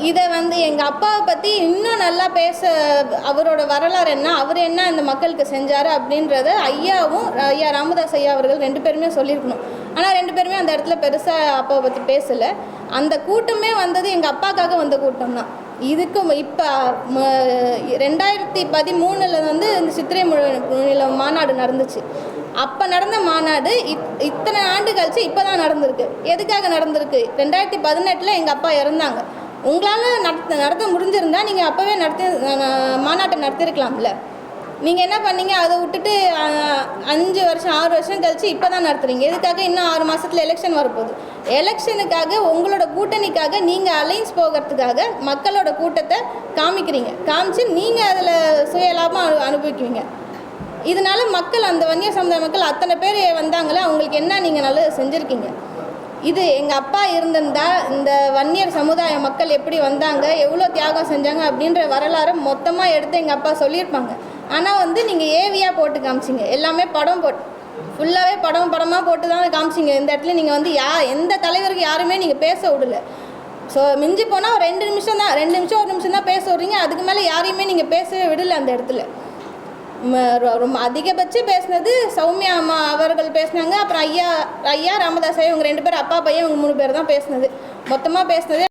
இதை வந்து எங்கள் அப்பாவை பற்றி இன்னும் நல்லா பேச, அவரோட வரலாறு என்ன, அவர் என்ன இந்த மக்களுக்கு செஞ்சார் அப்படின்றத ஐயா ராமதாஸ் ஐயா அவர்கள் 2 பேருமே சொல்லியிருக்கணும். ஆனால் 2 பேருமே அந்த இடத்துல பெருசாக அப்பாவை பற்றி பேசலை. அந்த கூட்டமே வந்தது எங்கள் அப்பாக்காக வந்த கூட்டம் தான். இதுக்கும் இப்போ 2013 வந்து இந்த சித்திரை மாநாடு நடந்துச்சு. அப்போ நடந்த மாநாடு இத்தனை ஆண்டு கழிச்சு இப்போ தான் நடந்திருக்கு. எதுக்காக நடந்திருக்கு? 2018 எங்கள் அப்பா இறந்தாங்க. உங்களால் நடத்த முடிஞ்சிருந்தா நீங்கள் அப்போவே மாநாட்டை நடத்திருக்கலாம்ல. நீங்கள் என்ன பண்ணீங்க? அதை விட்டுட்டு 5 வருஷம் 6 வருஷம் கழிச்சு இப்போ தான் நடத்துகிறீங்க. எதுக்காக? இன்னும் 6 மாதத்தில் எலெக்ஷன் வரப்போகுது. எலெக்ஷனுக்காக உங்களோட கூட்டணிக்காக நீங்கள் அலைன்ஸ் போகிறதுக்காக மக்களோட கூட்டத்தை காமிச்சு நீங்கள் அதில் சுயலாபம் அனுபவிக்குவீங்க. இதனால மக்கள், அந்த வன்னியர் சமுதாய மக்கள் அத்தனை பேர் வந்தாங்களே, அவங்களுக்கு என்ன நீங்கள் நல்லது செஞ்சுருக்கீங்க? இது எங்கள் அப்பா இருந்திருந்தா இந்த வன்னியர் சமுதாய மக்கள் எப்படி வந்தாங்க, எவ்வளோ தியாகம் செஞ்சாங்க அப்படின்ற வரலாறு மொத்தமாக எடுத்து எங்கள் அப்பா சொல்லியிருப்பாங்க. ஆனால் வந்து நீங்கள் ஏவியாக போட்டு காமிச்சிங்க. எல்லாமே ஃபுல்லாகவே படமாக போட்டு தான் காமிச்சிங்க. இந்த இடத்துல நீங்கள் வந்து எந்த தலைவருக்கு யாருமே நீங்கள் பேச விடல. ஸோ மிஞ்சி போனால் ஒரு 2 நிமிஷம் தான், 2 நிமிஷம் 1 நிமிஷம் தான் பேச விட்றீங்க. அதுக்கு மேலே யாரையுமே நீங்கள் பேசவே விடலை. அந்த இடத்துல ரொம்ப அதிகபட்சம் பேசினது சௌமியா அம்மா அவர்கள் பேசினாங்க. அப்புறம் ஐயா ராமதாஸ் இவங்க 2 பேர், அப்பா பையன் இவங்க 3 பேர் தான் பேசினது. மொத்தமாக பேசினது